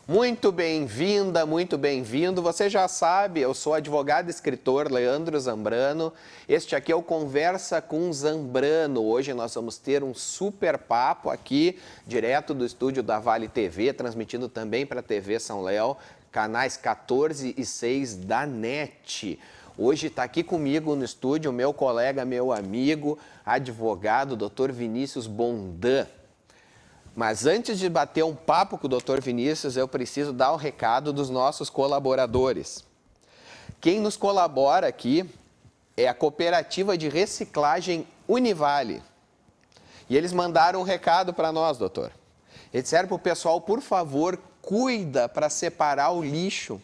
Muito bem-vinda, muito bem-vindo. Você já sabe, eu sou advogado e escritor Leandro Zambrano. Este aqui é o Conversa com Zambrano. Hoje nós vamos ter um super papo aqui, direto do estúdio da Vale TV, transmitindo também para a TV São Léo, canais 14 e 6 da NET. Hoje está aqui comigo no estúdio o meu colega, meu amigo, advogado, Dr. Vinícius Bondan. Mas antes de bater um papo com o Dr. Vinícius, eu preciso dar um recado dos nossos colaboradores. Quem nos colabora aqui é a Cooperativa de Reciclagem Univale. E eles mandaram um recado para nós, doutor. Eles disseram para o pessoal, por favor, cuida para separar o lixo.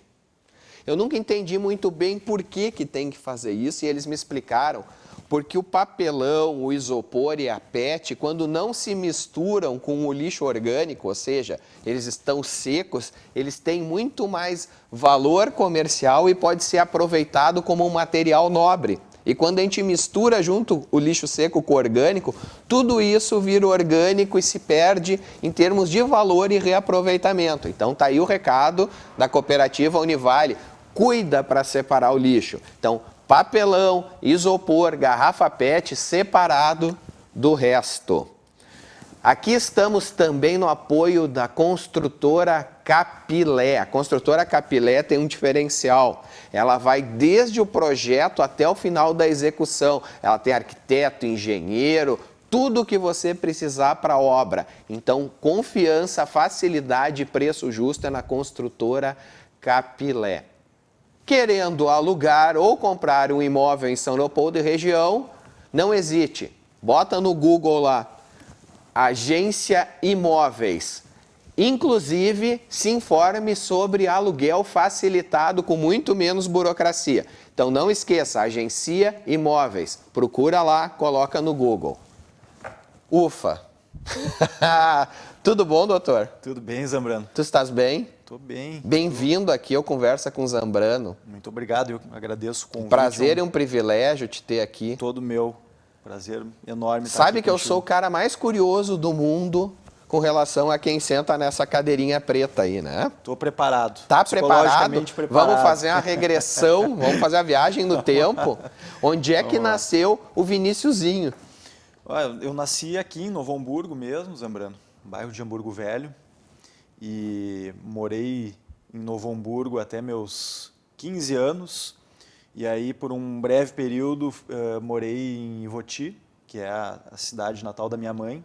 Eu nunca entendi muito bem por que tem que fazer isso e eles me explicaram. Porque o papelão, o isopor e a PET, quando não se misturam com o lixo orgânico, ou seja, eles estão secos, eles têm muito mais valor comercial e pode ser aproveitado como um material nobre. E quando a gente mistura junto o lixo seco com o orgânico, tudo isso vira orgânico e se perde em termos de valor e reaproveitamento. Então tá aí o recado da Cooperativa Univale, cuida para separar o lixo. Então, papelão, isopor, garrafa PET separado do resto. Aqui estamos também no apoio da construtora Capilé. A construtora Capilé tem um diferencial. Ela vai desde o projeto até o final da execução. Ela tem arquiteto, engenheiro, tudo o que você precisar para a obra. Então, confiança, facilidade e preço justo é na construtora Capilé. Querendo alugar ou comprar um imóvel em São Leopoldo e região, não hesite. Bota no Google lá, Agência Imóveis. Inclusive, se informe sobre aluguel facilitado com muito menos burocracia. Então, não esqueça, Agência Imóveis. Procura lá, coloca no Google. Ufa! Tudo bom, doutor? Tudo bem, Zambrano? Tu estás bem? Tô bem. Bem-vindo aqui ao Conversa com Zambrano. Muito obrigado, eu agradeço o convite. Prazer e um privilégio te ter aqui. Todo meu. Prazer enorme estar Sabe aqui que eu contigo. sou o cara mais curioso do mundo com relação a quem senta nessa cadeirinha preta aí, né? Tô preparado. Tá preparado? Psicologicamente preparado. Vamos fazer uma regressão, vamos fazer a viagem no tempo. Onde é que nasceu o Viníciusinho? Olha, eu nasci aqui em Novo Hamburgo mesmo, Zambrano, bairro de Hamburgo Velho. E morei em Novo Hamburgo até meus 15 anos. E aí, por um breve período, morei em Ivoti, que é a cidade natal da minha mãe.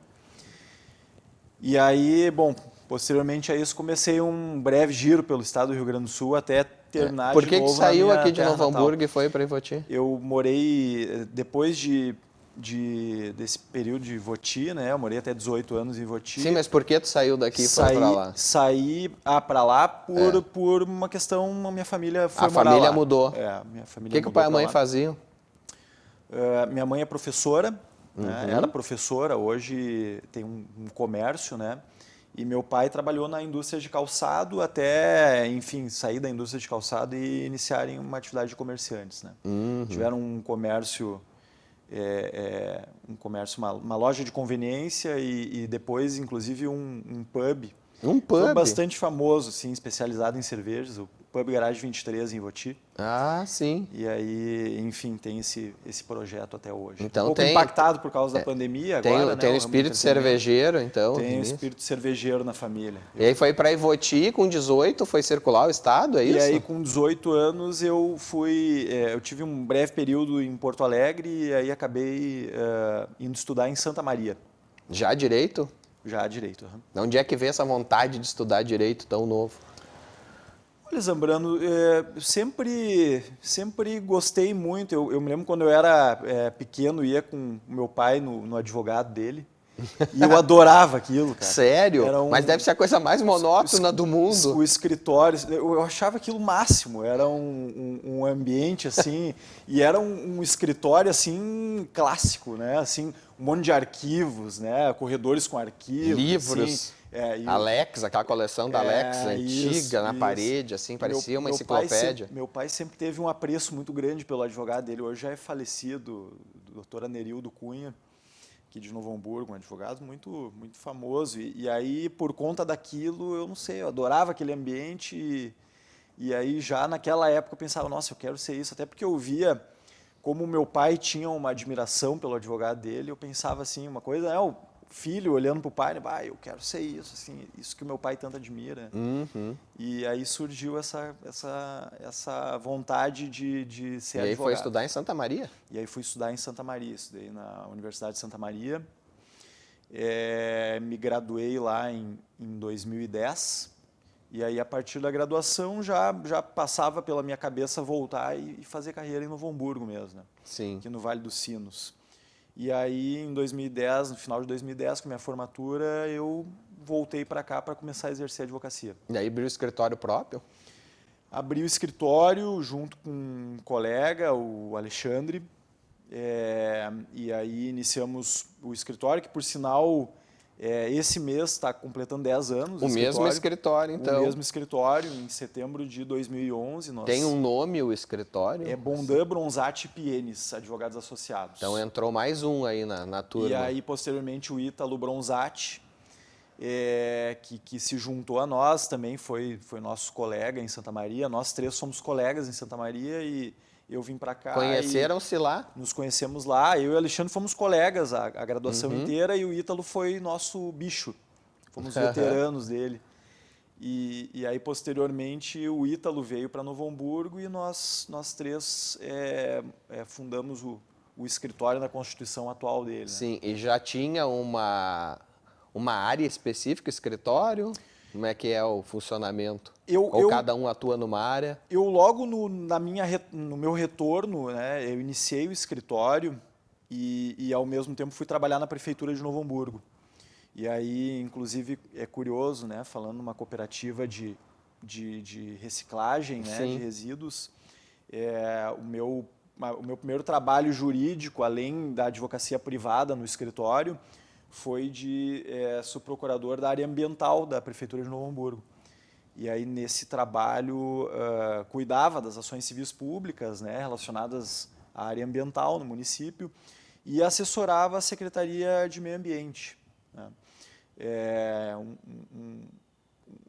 E aí, bom, posteriormente a isso, comecei um breve giro pelo estado do Rio Grande do Sul até terminar Por de que novo que saiu na minha aqui de terra Novo natal. Hamburgo e foi para Ivoti? Eu morei, depois desse período de Ivoti, né? Eu morei até 18 anos em Ivoti. Sim, mas por que tu saiu daqui e foi para lá? Saí para lá por uma questão, a minha família foi A morar família lá. mudou. Minha família O que o mudou pai e a pra mãe lá. faziam? Minha mãe é professora, né? Era professora, hoje tem um comércio, né? E meu pai trabalhou na indústria de calçado até, enfim, sair da indústria de calçado e iniciarem uma atividade de comerciantes, né? Tiveram um comércio, uma loja de conveniência e depois, inclusive, um pub. Um pub? Foi bastante famoso, assim, especializado em cervejas, o Pub Garage 23 em Ivoti. Ah, sim. E aí, enfim, tem esse projeto até hoje. Então um pouco tem- impactado por causa da pandemia agora, Tem né? o ramo espírito do entretenimento. cervejeiro, então. Tem o Vinícius. espírito cervejeiro na família. E aí foi para Ivoti, com 18, foi circular o estado, é isso? E aí, com 18 anos, eu tive um breve período em Porto Alegre e aí acabei indo estudar em Santa Maria, Já direito? já direito. Uhum. De onde é que veio essa vontade de estudar direito tão novo? Olha, Zambrano, eu sempre gostei muito. Eu me lembro quando eu era pequeno, ia com o meu pai no advogado dele. E eu adorava aquilo, cara. Sério? Era Mas deve ser a coisa mais monótona do mundo. O escritório, eu achava aquilo o máximo. Era um ambiente assim, e era um escritório assim clássico, né? Assim, um monte de arquivos, né? Corredores com arquivos, Livros. Assim, Alex, aquela coleção da Alex antiga isso, na isso. parede, assim, parecia uma Meu pai enciclopédia. meu pai sempre teve um apreço muito grande pelo advogado dele, hoje já é falecido, o doutor Anerildo Cunha. aqui de Novo Hamburgo, um advogado muito, muito famoso. E aí, por conta daquilo, eu não sei, eu adorava aquele ambiente. E aí, já naquela época, eu pensava, nossa, eu quero ser isso. Até porque eu via como meu pai tinha uma admiração pelo advogado dele, eu pensava assim, uma coisa é o filho olhando para o pai, eu quero ser isso, assim, isso que o meu pai tanto admira. E aí surgiu essa vontade de ser advogado. E aí foi estudar em Santa Maria? E aí fui estudar em Santa Maria, estudei na Universidade de Santa Maria, me graduei lá em 2010, e aí a partir da graduação já passava pela minha cabeça voltar e fazer carreira em Novo Hamburgo mesmo, né? Sim. Aqui no Vale dos Sinos. E aí em 2010, no final de 2010, com a minha formatura, eu voltei para cá para começar a exercer a advocacia. E aí abriu o escritório próprio? Abri o escritório junto com um colega, o Alexandre, e aí iniciamos o escritório, que por sinal, esse mês está completando 10 anos. O mesmo escritório, então. O mesmo escritório, em setembro de 2011. Tem um nome o escritório? É Bondan, Bronzatti e Pienes, advogados associados. Então entrou mais um aí na turma. E aí, posteriormente, o Ítalo Bronzatti, que se juntou a nós, também foi nosso colega em Santa Maria. Nós três somos colegas em Santa Maria e eu vim para cá. Conheceram-se lá? Nos conhecemos lá. Eu e o Alexandre fomos colegas a graduação inteira e o Ítalo foi nosso bicho. Fomos veteranos dele. E aí, posteriormente, o Ítalo veio para Novo Hamburgo e nós três fundamos o escritório na constituição atual dele. Né? Sim, e já tinha uma área específica, escritório? Como é que é o funcionamento? Ou cada um atua numa área? Eu logo no meu retorno, né, eu iniciei o escritório e ao mesmo tempo fui trabalhar na prefeitura de Novo Hamburgo. E aí, inclusive, é curioso, né, falando numa cooperativa de reciclagem, né, de resíduos, o meu primeiro trabalho jurídico, além da advocacia privada no escritório, foi de subprocurador da área ambiental da Prefeitura de Novo Hamburgo. E aí, nesse trabalho, cuidava das ações civis públicas, né, relacionadas à área ambiental no município e assessorava a Secretaria de Meio Ambiente. Né. Um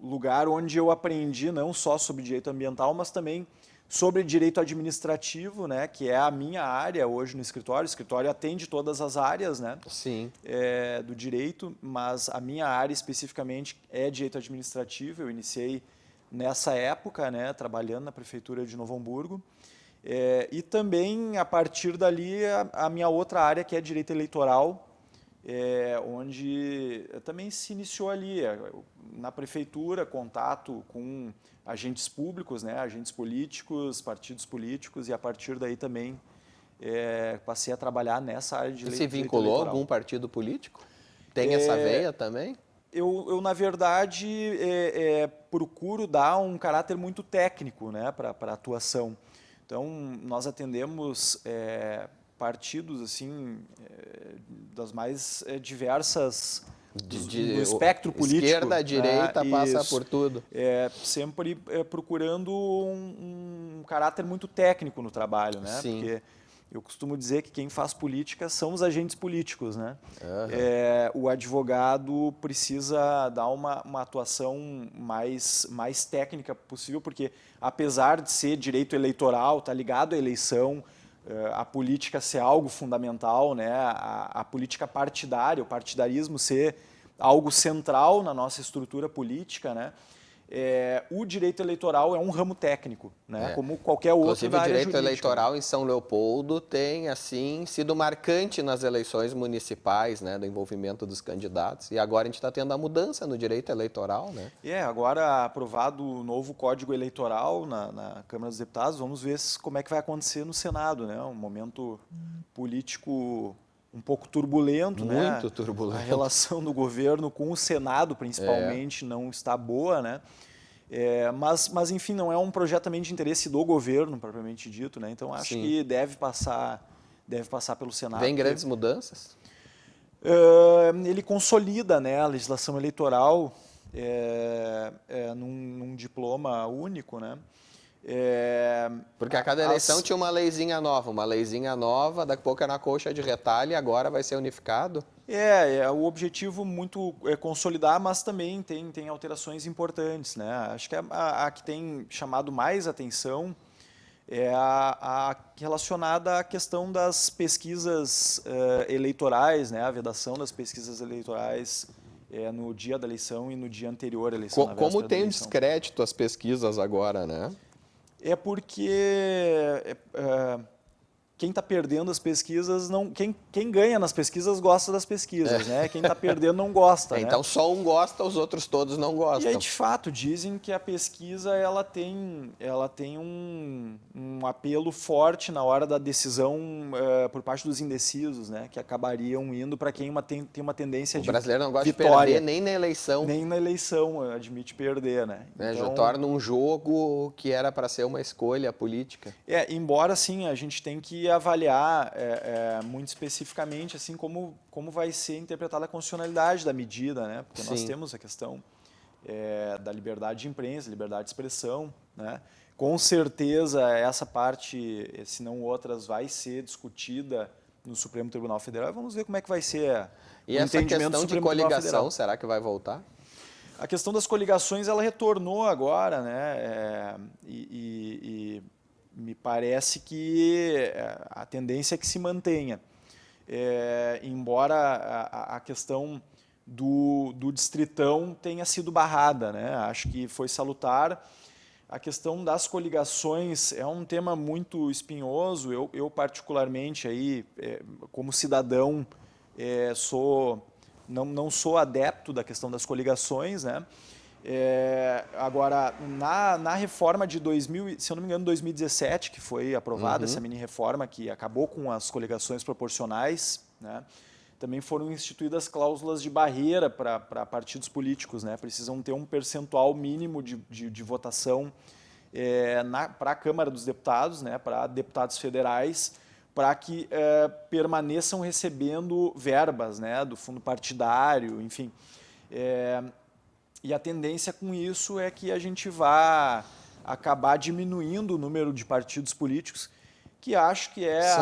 lugar onde eu aprendi não só sobre direito ambiental, mas também sobre direito administrativo, né, que é a minha área hoje no escritório. O escritório atende todas as áreas, né, Sim. Do direito, mas a minha área especificamente é direito administrativo. Eu iniciei nessa época, né, trabalhando na Prefeitura de Novo Hamburgo. E também, a partir dali, a minha outra área, que é direito eleitoral, onde também se iniciou ali, na prefeitura, contato com agentes públicos, né, agentes políticos, partidos políticos, e a partir daí também passei a trabalhar nessa área de direito eleitoral. Você vinculou algum partido político? Tem essa veia também? Eu na verdade, procuro dar um caráter muito técnico, né, para a atuação. Então, nós atendemos partidos assim das mais diversas do espectro político. Esquerda, direita, passa por tudo. Sempre procurando um caráter muito técnico no trabalho, né? Sim. Porque eu costumo dizer que quem faz política são os agentes políticos, né? O advogado precisa dar uma atuação mais técnica possível, porque apesar de ser direito eleitoral, tá ligado à eleição, a política ser algo fundamental, né? A política partidária, o partidarismo ser algo central na nossa estrutura política, né? O direito eleitoral é um ramo técnico, né? Como qualquer outro da área jurídica. Inclusive, o direito eleitoral em São Leopoldo tem, assim, sido marcante nas eleições municipais, né? Do envolvimento dos candidatos. E agora a gente está tendo a mudança no direito eleitoral, né? Agora aprovado o novo Código Eleitoral na Câmara dos Deputados, vamos ver como é que vai acontecer no Senado, né? Um momento político um pouco turbulento, né? Muito turbulento. A relação do governo com o Senado, principalmente, não está boa, né? Mas, enfim, não é um projeto também de interesse do governo, propriamente dito, né? Então, acho que deve passar pelo Senado. Vem grandes mudanças? Ele consolida, né, a legislação eleitoral num diploma único, né? Porque a cada eleição tinha uma leizinha nova, daqui a pouco era na coxa de retalho e agora vai ser unificado? O objetivo muito é consolidar, mas também tem alterações importantes, né? Acho que a que tem chamado mais atenção é a relacionada à questão das pesquisas eleitorais, né? A vedação das pesquisas eleitorais no dia da eleição e no dia anterior à eleição. Como tem um descrédito as pesquisas agora, né? É porque quem está perdendo as pesquisas, quem ganha nas pesquisas gosta das pesquisas, né? Quem está perdendo não gosta. Né? Então só um gosta, os outros todos não gostam. E aí, de fato, dizem que a pesquisa ela tem um apelo forte na hora da decisão por parte dos indecisos, né? Que acabariam indo para quem tem uma tendência de vitória. O brasileiro não gosta de perder nem na eleição. Nem na eleição admite perder, né? Então, já torna um jogo que era para ser uma escolha política. Embora, sim, a gente tem que avaliar muito especificamente assim como vai ser interpretada a constitucionalidade da medida, né? Porque nós temos a questão da liberdade de imprensa, liberdade de expressão, né? Com certeza essa parte, se não outras, vai ser discutida no Supremo Tribunal Federal. Vamos ver como é que vai ser o entendimento do Supremo Tribunal Federal. E essa questão de coligação, será que vai voltar? A questão das coligações, ela retornou agora, né? Me parece que a tendência é que se mantenha. Embora a questão do distritão tenha sido barrada, né? Acho que foi salutar. A questão das coligações é um tema muito espinhoso. Eu particularmente, aí, como cidadão, não sou adepto da questão das coligações, né? Agora, na reforma de se eu não me engano, 2017, que foi aprovada essa mini-reforma que acabou com as coligações proporcionais, né? Também foram instituídas cláusulas de barreira para partidos políticos, né? Precisam ter um percentual mínimo de votação para a Câmara dos Deputados, né? Para deputados federais, para que permaneçam recebendo verbas, né? Do fundo partidário, enfim. E a tendência com isso é que a gente vá acabar diminuindo o número de partidos políticos, que acho que é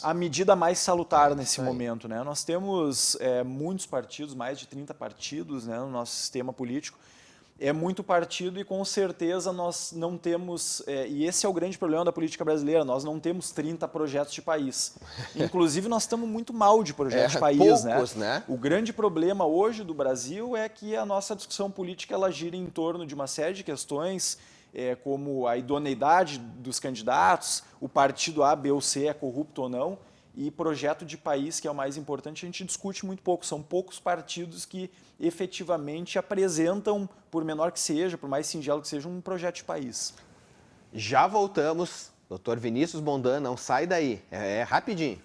a medida mais salutar nesse momento, né? Nós temos muitos partidos, mais de 30 partidos, né, no nosso sistema político. É muito partido e com certeza nós não temos, e esse é o grande problema da política brasileira, nós não temos 30 projetos de país. Inclusive nós estamos muito mal de projetos de país, poucos, né? O grande problema hoje do Brasil é que a nossa discussão política ela gira em torno de uma série de questões, como a idoneidade dos candidatos, o partido A, B ou C é corrupto ou não, e projeto de país, que é o mais importante, a gente discute muito pouco. São poucos partidos que efetivamente apresentam, por menor que seja, por mais singelo que seja, um projeto de país. Já voltamos. Dr. Vinícius Bondan, não sai daí. É rapidinho.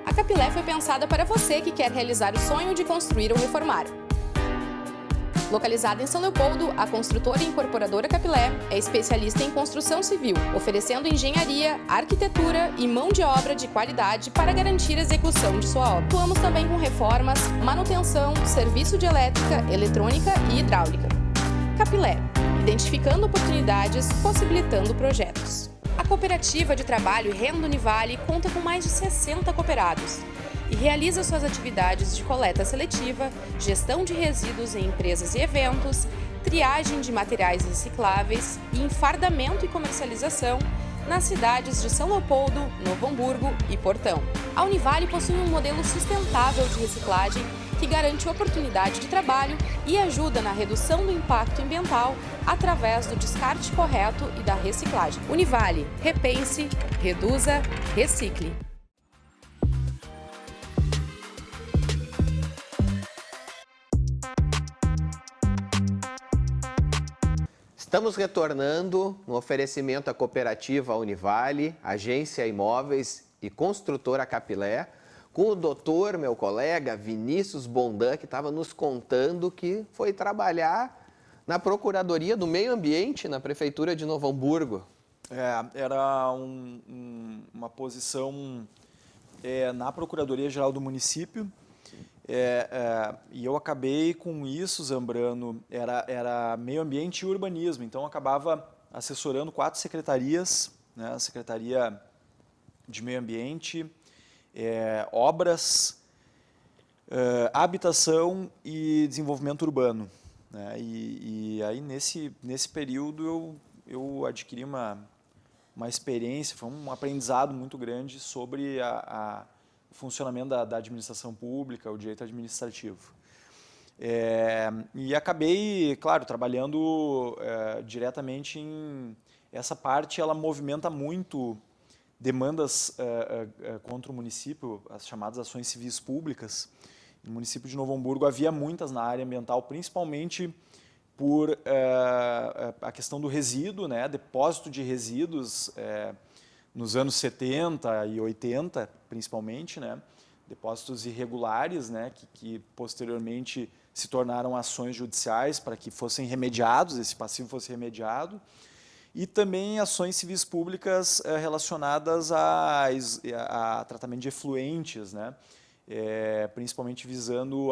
A Capilé foi pensada para você que quer realizar o sonho de construir ou reformar. Localizada em São Leopoldo, a construtora e incorporadora Capilé é especialista em construção civil, oferecendo engenharia, arquitetura e mão de obra de qualidade para garantir a execução de sua obra. Atuamos também com reformas, manutenção, serviço de elétrica, eletrônica e hidráulica. Capilé, identificando oportunidades, possibilitando projetos. A Cooperativa de Trabalho e Renda Univale conta com mais de 60 cooperados e realiza suas atividades de coleta seletiva, gestão de resíduos em empresas e eventos, triagem de materiais recicláveis e enfardamento e comercialização nas cidades de São Leopoldo, Novo Hamburgo e Portão. A Univale possui um modelo sustentável de reciclagem que garante oportunidade de trabalho e ajuda na redução do impacto ambiental através do descarte correto e da reciclagem. Univale, repense, reduza, recicle. Estamos retornando no oferecimento à cooperativa Univale, agência Imóveis e construtora Capilé, com o doutor, meu colega, Vinícius Bondan, que estava nos contando que foi trabalhar na Procuradoria do Meio Ambiente, na Prefeitura de Novo Hamburgo. Era uma posição na Procuradoria-Geral do município, e eu acabei com isso, Zambrano, era meio ambiente e urbanismo, então eu acabava assessorando 4 secretarias, né, a Secretaria de Meio Ambiente, Obras, Habitação e Desenvolvimento Urbano, né, e aí nesse período eu adquiri uma experiência, foi um aprendizado muito grande sobre o funcionamento da administração pública, o direito administrativo. E acabei, claro, trabalhando diretamente em... Essa parte, ela movimenta muito demandas contra o município, as chamadas ações civis públicas. No município de Novo Hamburgo havia muitas na área ambiental, principalmente por a questão do resíduo, né, depósito de resíduos nos anos 70 e 80, principalmente, né, depósitos irregulares, né, que posteriormente se tornaram ações judiciais para que fossem remediados, esse passivo fosse remediado, e também ações civis públicas relacionadas a tratamento de efluentes, né, principalmente visando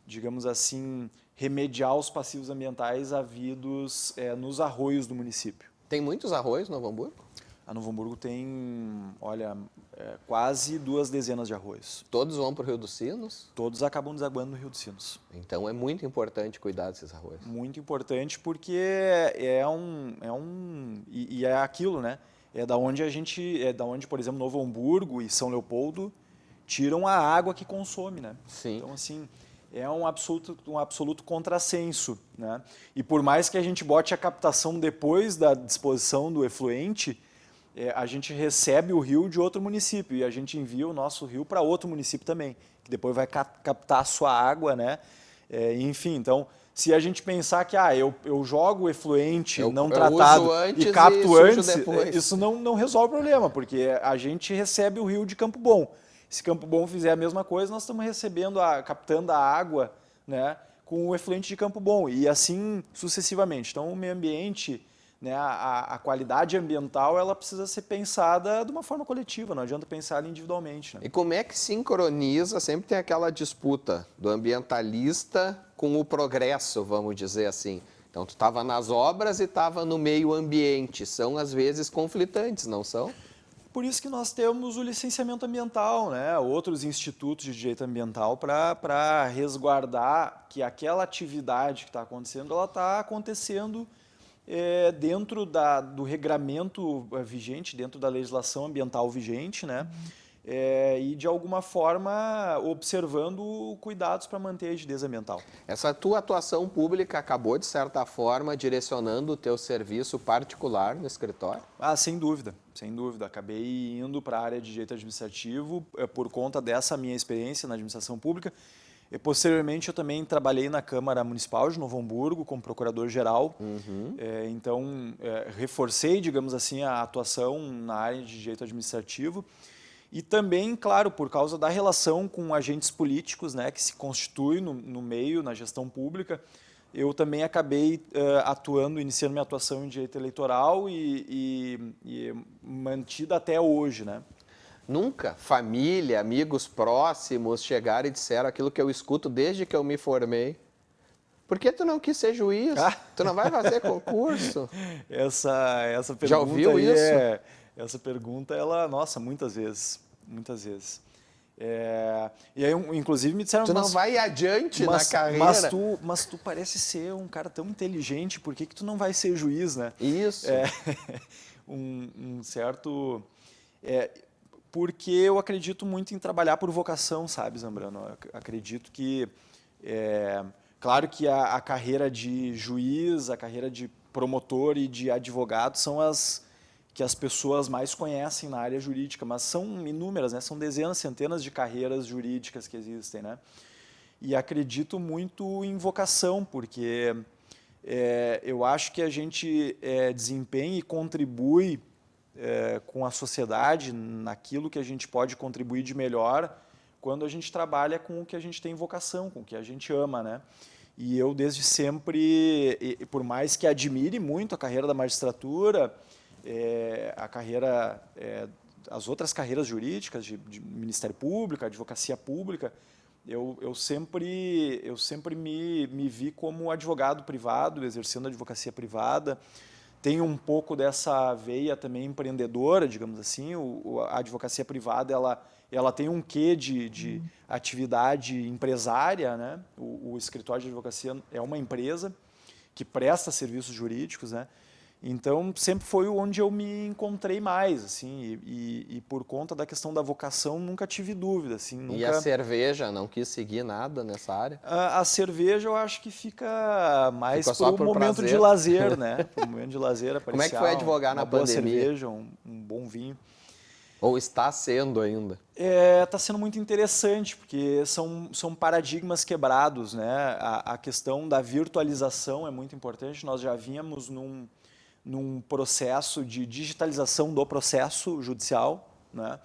digamos assim, remediar os passivos ambientais havidos nos arroios do município. Tem muitos arroios no Novo Hamburgo? A Novo Hamburgo tem, olha, quase 2 dezenas de arroios. Todos vão para o Rio dos Sinos? Todos acabam desaguando no Rio dos Sinos. Então é muito importante cuidar desses arroios. Muito importante porque é aquilo, né? É da onde, por exemplo, Novo Hamburgo e São Leopoldo tiram a água que consome, né? Sim. Então, assim, é um absoluto contrassenso, né? E por mais que a gente bote a captação depois da disposição do efluente, a gente recebe o rio de outro município e a gente envia o nosso rio para outro município também, que depois vai captar a sua água, né? Enfim, então, se a gente pensar que eu jogo o efluente não tratado e capto antes, isso não resolve o problema, porque a gente recebe o rio de Campo Bom. Se Campo Bom fizer a mesma coisa, nós estamos recebendo, captando a água, né, com o efluente de Campo Bom e assim sucessivamente. Então, o meio ambiente, né, a qualidade ambiental, ela precisa ser pensada de uma forma coletiva, não adianta pensar ela individualmente. Né? E como é que sincroniza, sempre tem aquela disputa do ambientalista com o progresso, vamos dizer assim. Então, tu estava nas obras e estava no meio ambiente, são às vezes conflitantes, não são? Por isso que nós temos o licenciamento ambiental, né? Outros institutos de direito ambiental para resguardar que aquela atividade que está acontecendo, ela está acontecendo dentro do regramento vigente, dentro da legislação ambiental vigente, né? E de alguma forma observando cuidados para manter a rigidez ambiental. Essa tua atuação pública acabou, de certa forma, direcionando o teu serviço particular no escritório? Sem dúvida, sem dúvida. Acabei indo para a área de direito administrativo por conta dessa minha experiência na administração pública. E, posteriormente, eu também trabalhei na Câmara Municipal de Novo Hamburgo como procurador-geral. Então, reforcei, digamos assim, a atuação na área de direito administrativo. E também, claro, por causa da relação com agentes políticos, né, que se constitui no meio, na gestão pública, eu também acabei iniciando minha atuação em direito eleitoral e mantida até hoje, né? Nunca família, amigos próximos chegaram e disseram aquilo que eu escuto desde que eu me formei. Por que tu não quis ser juiz? Tu não vai fazer concurso? Essa pergunta já ouviu aí isso? Essa pergunta, ela, nossa, muitas vezes. E aí, inclusive, me disseram... Tu não vai adiante na carreira. Mas tu parece ser um cara tão inteligente, por que tu não vai ser juiz, né? Isso. Certo... porque eu acredito muito em trabalhar por vocação, sabe, Zambrano? Eu acredito que... claro que a carreira de juiz, a carreira de promotor e de advogado são as que as pessoas mais conhecem na área jurídica, mas são inúmeras, né? São dezenas, centenas de carreiras jurídicas que existem, né? E acredito muito em vocação, porque eu acho que a gente desempenha e contribui com a sociedade naquilo que a gente pode contribuir de melhor quando a gente trabalha com o que a gente tem vocação, com o que a gente ama, né? E eu, desde sempre, por mais que admire muito a carreira da magistratura, a carreira as outras carreiras jurídicas, de Ministério Público, advocacia pública, eu sempre me vi como advogado privado, exercendo a advocacia privada. Tenho um pouco dessa veia também empreendedora, digamos assim. A advocacia privada ela tem um quê de atividade empresária, né? O escritório de advocacia é uma empresa que presta serviços jurídicos, né? Então, sempre foi onde eu me encontrei mais, assim, e por conta da questão da vocação, nunca tive dúvida, assim. Nunca... E a cerveja, não quis seguir nada nessa área? A cerveja eu acho que fica mais Ficou por um momento prazer. de lazer, né? Por um momento de lazer, Como é que foi advogar na uma boa pandemia? cerveja, um bom vinho. Ou está sendo ainda? Está sendo muito interessante, porque são paradigmas quebrados, né? A questão da virtualização é muito importante. Nós já vínhamos num processo de digitalização do processo judicial, né?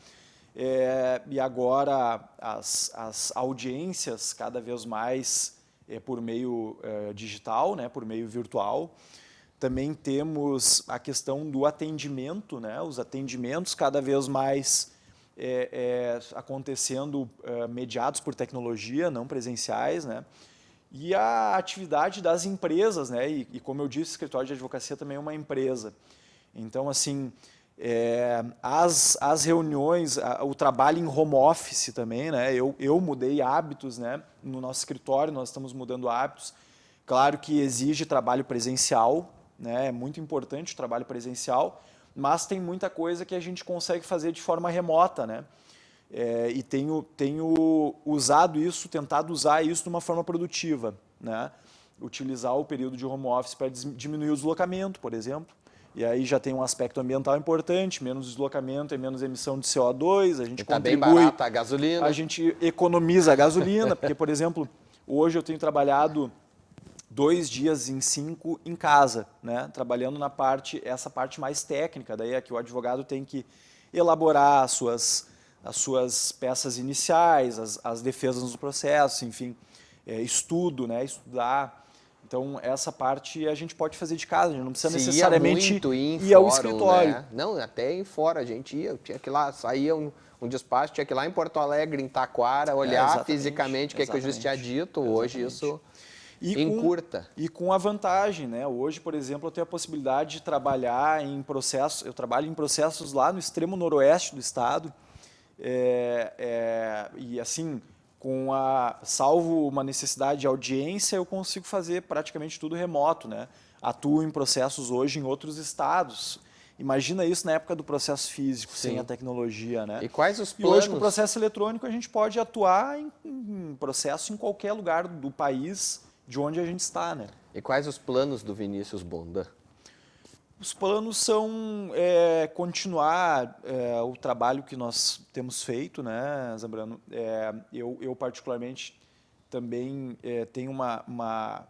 E agora as audiências cada vez mais por meio digital, né? Por meio virtual. Também temos a questão do atendimento, né? Os atendimentos cada vez mais acontecendo mediados por tecnologia, não presenciais, né? E a atividade das empresas, né? E como eu disse, o escritório de advocacia também é uma empresa. Então, assim, as reuniões, o trabalho em home office também, né? Eu mudei hábitos, né? No nosso escritório nós estamos mudando hábitos. Claro que exige trabalho presencial, né? É muito importante o trabalho presencial, mas tem muita coisa que a gente consegue fazer de forma remota, né? E tenho usado isso, tentado usar isso de uma forma produtiva, né? Utilizar o período de home office para diminuir o deslocamento, por exemplo. E aí já tem um aspecto ambiental importante, menos deslocamento e menos emissão de CO2, a gente Está bem contribui, barata a gasolina. a gente economiza a gasolina, porque, por exemplo, hoje eu tenho trabalhado 2 dias em 5 em casa, né? Trabalhando essa parte mais técnica, daí é que o advogado tem que elaborar as suas peças iniciais, as defesas nos processos, enfim, estudo, né? Estudar. Então, essa parte a gente pode fazer de casa, a gente não precisa necessariamente ir ao escritório. Né? Não, até em fora a gente ia, tinha que ir lá, saía um despacho, tinha que ir lá em Porto Alegre, em Taquara, olhar fisicamente o que o juiz tinha dito. Hoje isso encurta. E com a vantagem, né? Hoje, por exemplo, eu tenho a possibilidade de trabalhar em processos, eu trabalho em processos lá no extremo noroeste do estado, e assim, salvo uma necessidade de audiência, eu consigo fazer praticamente tudo remoto, né? Atuo em processos hoje em outros estados. Imagina isso na época do processo físico, Sim. sem a tecnologia, né? E quais os planos? E hoje, com o processo eletrônico, a gente pode atuar em processo em qualquer lugar do país de onde a gente está, né? E quais os planos do Vinícius Bondan? Os planos são continuar o trabalho que nós temos feito, né, Zambrano? Eu particularmente também tenho uma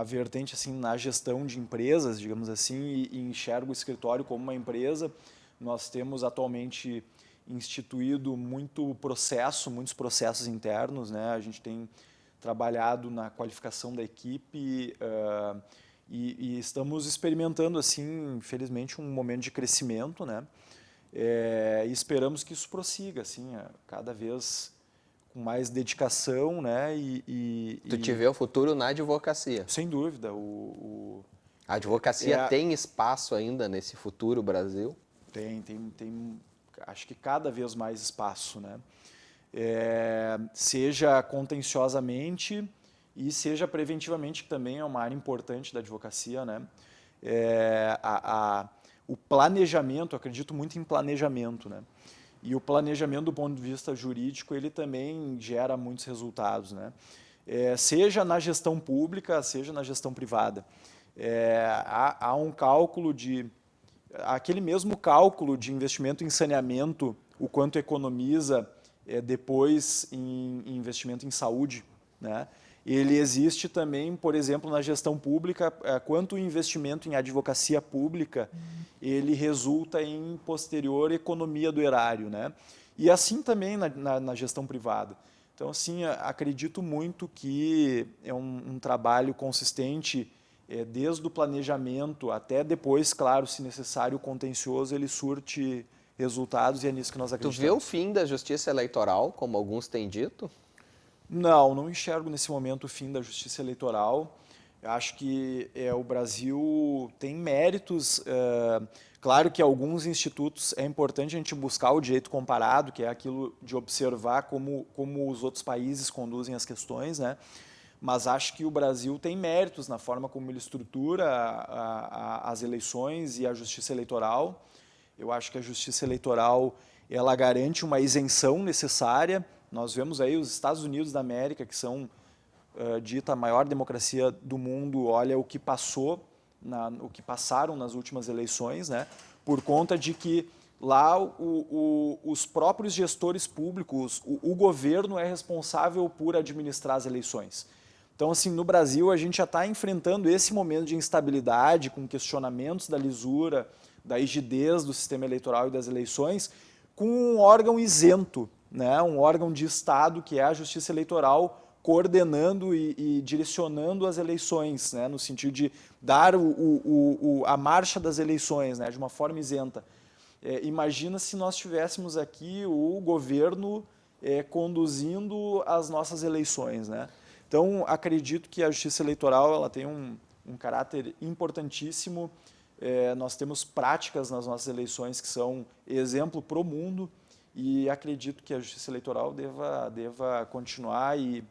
vertente assim na gestão de empresas, digamos assim, e enxergo o escritório como uma empresa. Nós temos atualmente instituído muitos processos internos, né? A gente tem trabalhado na qualificação da equipe, e estamos experimentando, assim, infelizmente, um momento de crescimento, né? E esperamos que isso prossiga, assim, cada vez com mais dedicação, né? Tu te vê o futuro na advocacia? Sem dúvida. A advocacia tem espaço ainda nesse futuro Brasil? Tem, acho que cada vez mais espaço, né? Seja contenciosamente e seja preventivamente, que também é uma área importante da advocacia, né? O planejamento, eu acredito muito em planejamento, né? E o planejamento do ponto de vista jurídico, ele também gera muitos resultados, né? Seja na gestão pública, seja na gestão privada. Há um cálculo aquele mesmo cálculo de investimento em saneamento, o quanto economiza depois em investimento em saúde, né? Ele existe também, por exemplo, na gestão pública, quanto o investimento em advocacia pública, ele resulta em posterior economia do erário, né? E assim também na gestão privada. Então, assim, acredito muito que é um trabalho consistente, desde o planejamento até depois, claro, se necessário, o contencioso, ele surte resultados e é nisso que nós Tu acreditamos. vê o fim da justiça eleitoral, como alguns têm dito? Não enxergo nesse momento o fim da justiça eleitoral. Eu acho que o Brasil tem méritos. Claro que alguns institutos, é importante a gente buscar o direito comparado, que é aquilo de observar como os outros países conduzem as questões, né? Mas acho que o Brasil tem méritos na forma como ele estrutura as eleições e a justiça eleitoral. Eu acho que a justiça eleitoral ela garante uma isenção necessária. Nós vemos aí os Estados Unidos da América, que são dita a maior democracia do mundo, olha o que passou, o que passaram nas últimas eleições, né? Por conta de que lá os próprios gestores públicos, o governo é responsável por administrar as eleições. Então, assim, no Brasil, a gente já está enfrentando esse momento de instabilidade, com questionamentos da lisura, da rigidez do sistema eleitoral e das eleições, com um órgão isento, né? Um órgão de Estado, que é a Justiça Eleitoral, coordenando e direcionando as eleições, né? No sentido de dar a marcha das eleições, né? De uma forma isenta. Imagina se nós tivéssemos aqui o governo conduzindo as nossas eleições, né? Então, acredito que a Justiça Eleitoral ela tem um caráter importantíssimo. Nós temos práticas nas nossas eleições que são exemplo para o mundo e acredito que a Justiça Eleitoral deva continuar e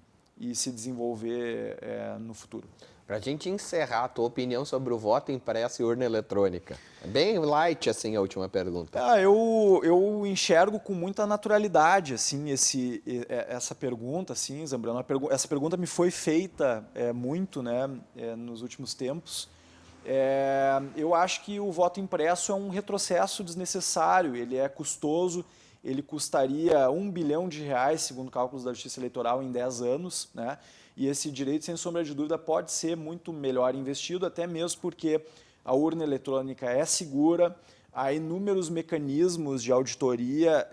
se desenvolver no futuro. Para a gente encerrar, a tua opinião sobre o voto impresso e urna eletrônica. É bem light, assim, a última pergunta. Eu enxergo com muita naturalidade, assim, essa pergunta, assim, Zambrano. Essa pergunta me foi feita muito, né, nos últimos tempos. Eu acho que o voto impresso é um retrocesso desnecessário, ele é custoso, ele custaria R$1 bilhão, segundo cálculos da Justiça Eleitoral, em 10 anos, né? E esse direito, sem sombra de dúvida, pode ser muito melhor investido, até mesmo porque a urna eletrônica é segura, há inúmeros mecanismos de auditoria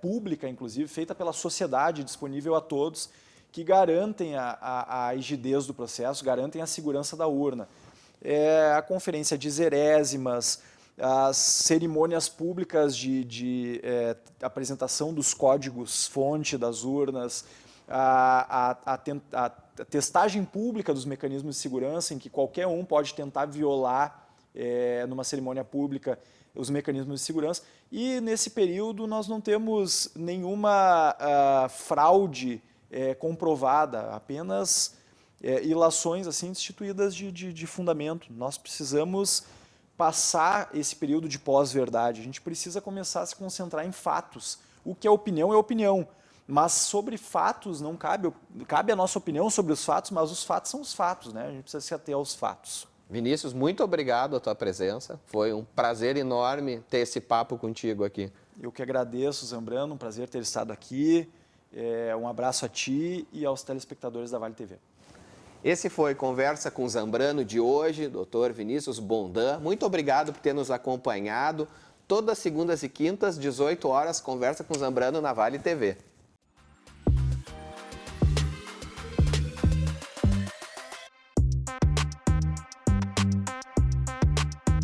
pública, inclusive, feita pela sociedade, disponível a todos, que garantem a rigidez do processo, garantem a segurança da urna. A conferência de zerésimas, as cerimônias públicas de apresentação dos códigos-fonte das urnas, a testagem pública dos mecanismos de segurança, em que qualquer um pode tentar violar, numa cerimônia pública, os mecanismos de segurança. E, nesse período, nós não temos nenhuma fraude comprovada, apenas ilações assim, instituídas de fundamento. Nós precisamos passar esse período de pós-verdade. A gente precisa começar a se concentrar em fatos. O que é opinião, mas sobre fatos não cabe a nossa opinião sobre os fatos, mas os fatos são os fatos, né? A gente precisa se ater aos fatos. Vinícius, muito obrigado a tua presença. Foi um prazer enorme ter esse papo contigo aqui. Eu que agradeço, Zambrano, um prazer ter estado aqui. Um abraço a ti e aos telespectadores da Vale TV. Esse foi Conversa com Zambrano de hoje, Dr. Vinícius Bondan. Muito obrigado por ter nos acompanhado. Todas segundas e quintas, 18 horas, Conversa com Zambrano na Vale TV.